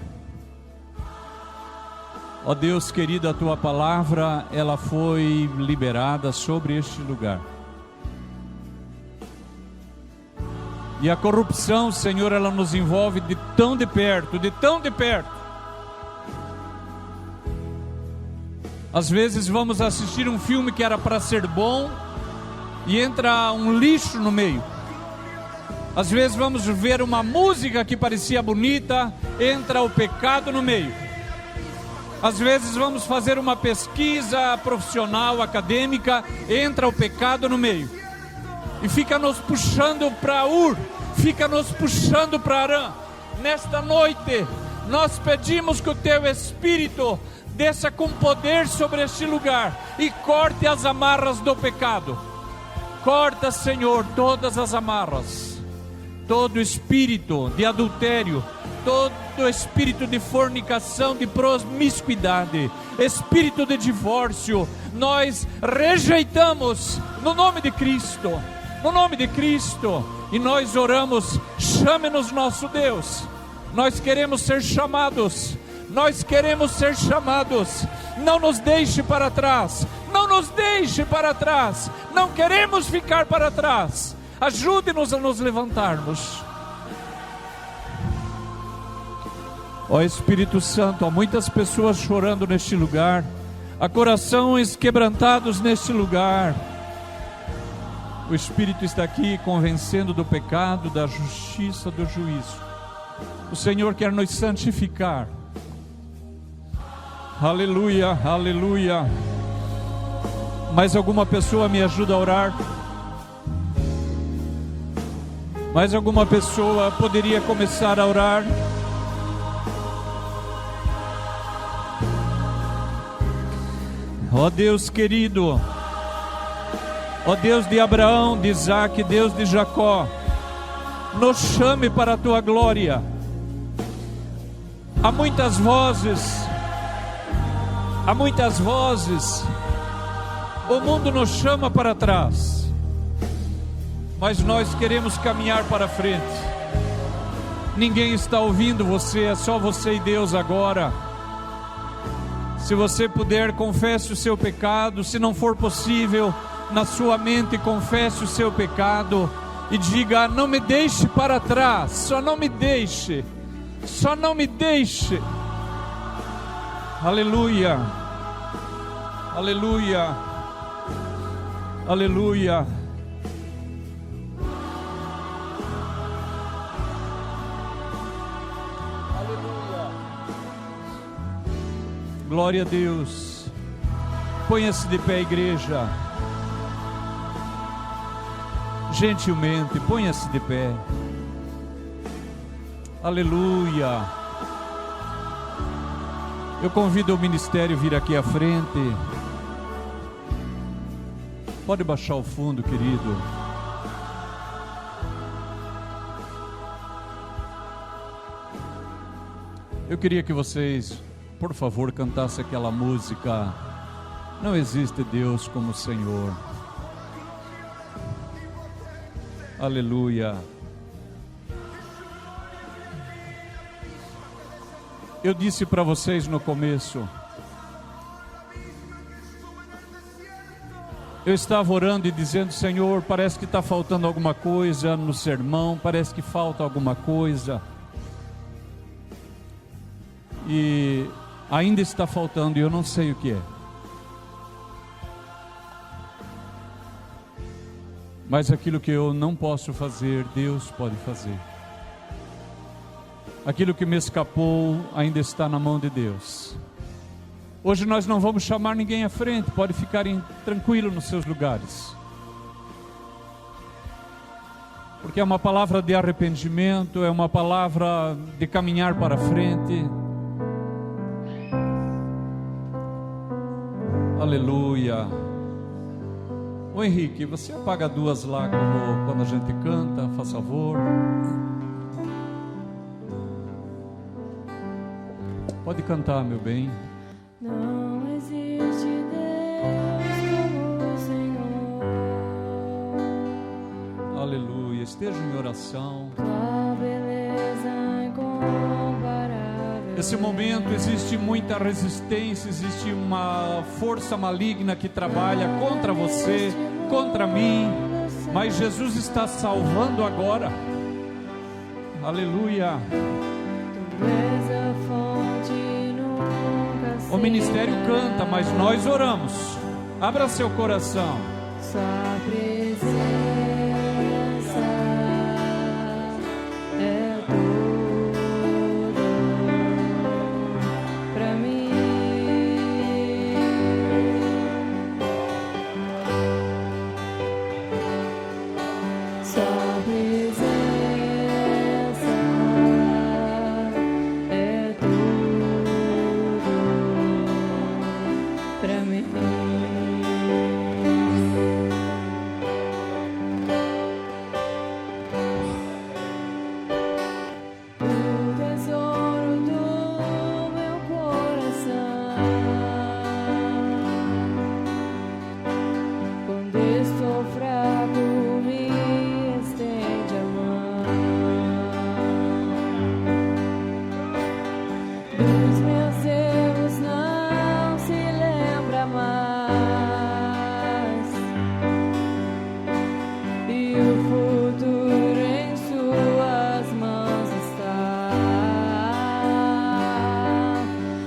Ó Deus querido, a Tua palavra, ela foi liberada sobre este lugar. E a corrupção, Senhor, ela nos envolve de tão de perto, de tão de perto. Às vezes vamos assistir um filme que era para ser bom e entra um lixo no meio. Às vezes vamos ver uma música que parecia bonita, entra o pecado no meio. Às vezes vamos fazer uma pesquisa profissional, acadêmica, entra o pecado no meio. E fica nos puxando para Ur, fica nos puxando para Harã. Nesta noite, nós pedimos que o Teu Espírito desça com poder sobre este lugar e corte as amarras do pecado. Corta, Senhor, todas as amarras. Todo espírito de adultério, todo espírito de fornicação, de promiscuidade, espírito de divórcio, nós rejeitamos no nome de Cristo. No nome de Cristo, e nós oramos: chame-nos nosso Deus. Nós queremos ser chamados, nós queremos ser chamados. Não nos deixe para trás, não nos deixe para trás, não queremos ficar para trás. Ajude-nos a nos levantarmos. Ó Espírito Santo, há muitas pessoas chorando neste lugar, há corações quebrantados neste lugar. O Espírito está aqui convencendo do pecado, da justiça, do juízo. O Senhor quer nos santificar. Aleluia, aleluia. Mais alguma pessoa me ajuda a orar? Mais alguma pessoa poderia começar a orar? Ó Deus querido, ó Deus de Abraão, de Isaac, Deus de Jacó, nos chame para a Tua glória. Há muitas vozes, o mundo nos chama para trás, mas nós queremos caminhar para frente. Ninguém está ouvindo você, é só você e Deus agora. Se você puder, confesse o seu pecado. Se não for possível, na sua mente confesse o seu pecado e diga: não me deixe para trás, só não me deixe, só não me deixe. Aleluia, aleluia, aleluia. Glória a Deus. Ponha-se de pé, igreja. Gentilmente, ponha-se de pé. Aleluia. Eu convido o ministério a vir aqui à frente. Pode baixar o fundo, querido. Eu queria que vocês, por favor, cantassem aquela música: não existe Deus como o Senhor. Aleluia. Eu disse para vocês no começo, Eu estava orando e dizendo: Senhor, parece que está faltando alguma coisa no sermão, parece que falta alguma coisa. E ainda está faltando e eu não sei o que é. Mas aquilo que eu não posso fazer, Deus pode fazer. Aquilo que me escapou ainda está na mão de Deus. Hoje nós não vamos chamar ninguém à frente, pode ficarem tranquilos nos seus lugares. Porque é uma palavra de arrependimento, é uma palavra de caminhar para frente. Aleluia. Ô Henrique, você apaga 2 lá quando a gente canta, faz favor. Pode cantar, meu bem. Não existe Deus como o Senhor. Aleluia. Esteja em oração. Tua beleza é incomparável. Nesse momento existe muita resistência, existe uma força maligna que trabalha contra você, contra mim, mas Jesus está salvando agora. Aleluia. Tu és a fonte, nunca O ministério canta, mas nós oramos. Abra seu coração. Sua presença é tudo pra mim. Sua presença é tudo pra mim. Dos meus erros não se lembra mais, e o futuro em suas mãos está.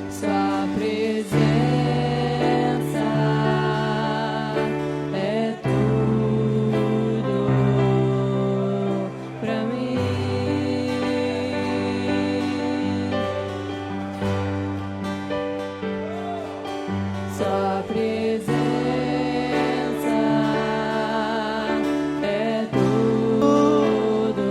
Sua presença é tudo pra mim. Sua presença é tudo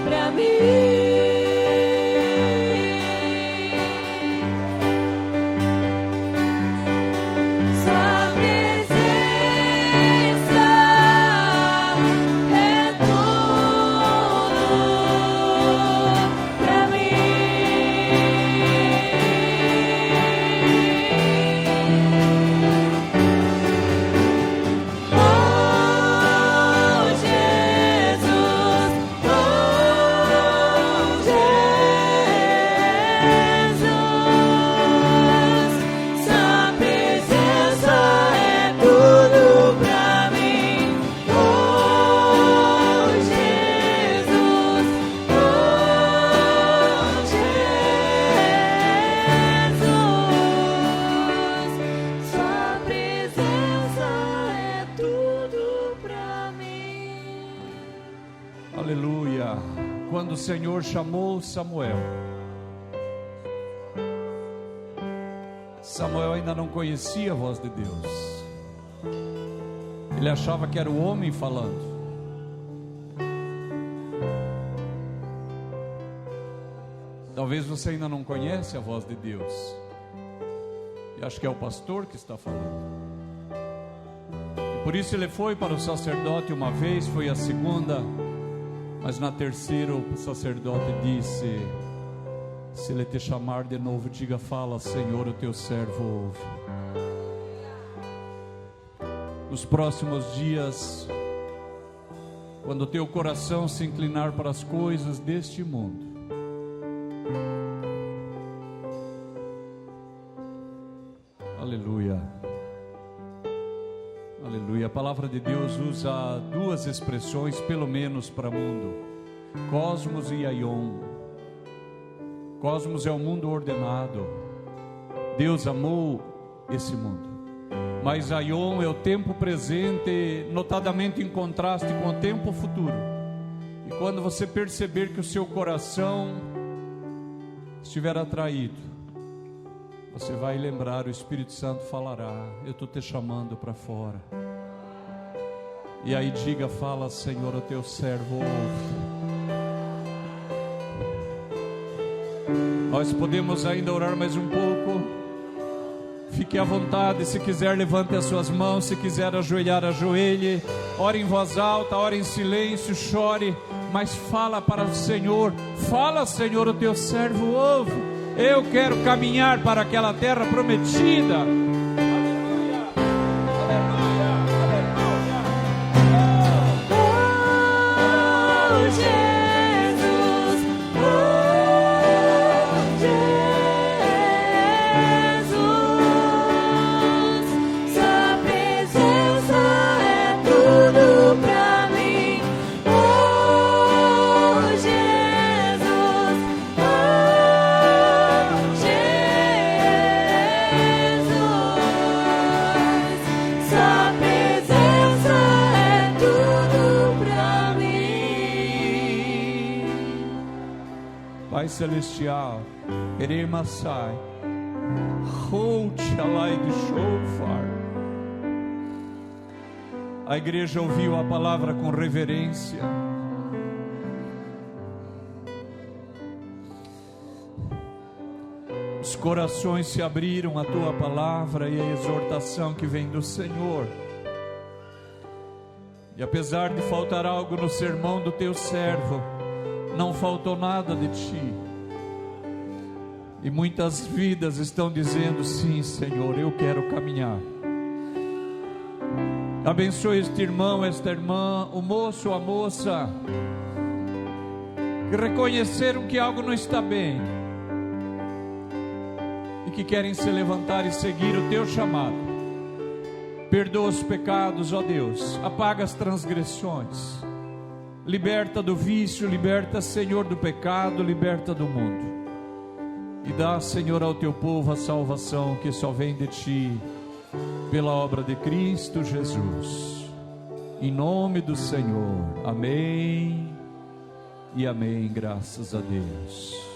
pra mim. Sua presença é tudo pra mim. Aleluia. Quando o Senhor chamou Samuel, Samuel ainda não conhecia a voz de Deus. Ele achava que era o homem falando. Talvez você ainda não conhece a voz de Deus. E acho que é o pastor que está falando. E por isso ele foi para o sacerdote uma vez, foi a segunda. Mas na terceira o sacerdote disse: se ele te chamar de novo, diga: fala, Senhor, o teu servo ouve. os próximos dias, quando o teu coração se inclinar para as coisas deste mundo. Aleluia. Aleluia. A palavra de Deus usa duas expressões, pelo menos para o mundo: cosmos e aion. Cosmos é o mundo ordenado. Deus amou esse mundo. Mas aion é o tempo presente, notadamente em contraste com o tempo futuro. E quando você perceber que o seu coração estiver atraído, você vai lembrar, o Espírito Santo falará: eu estou te chamando para fora. E aí diga: fala, Senhor, o teu servo ouve. Nós podemos ainda orar mais um pouco. Fique à vontade, se quiser levante as suas mãos, se quiser ajoelhar, ajoelhe. Ore em voz alta, ore em silêncio, chore, mas fala para o Senhor. Fala, Senhor, o teu servo ouve. Eu quero caminhar para aquela terra prometida. Aleluia, aleluia, aleluia. Oh, Jesus, sua presença é tudo pra mim. Oh, Jesus, sua presença é tudo pra mim. Pai Celestial, Eremassai, Rouchalai de Shofar. A igreja ouviu a palavra com reverência. Os corações se abriram à tua palavra e à exortação que vem do Senhor. E apesar de faltar algo no sermão do teu servo, não faltou nada de ti. E muitas vidas estão dizendo: sim, Senhor, eu quero caminhar. Abençoe este irmão, esta irmã, o moço, a moça, que reconheceram que algo não está bem e que querem se levantar e seguir o teu chamado. Perdoa os pecados, ó Deus, apaga as transgressões, liberta do vício, liberta, Senhor, do pecado, liberta do mundo, e dá, Senhor, ao teu povo a salvação que só vem de ti, pela obra de Cristo Jesus, em nome do Senhor. Amém e amém. Graças a Deus.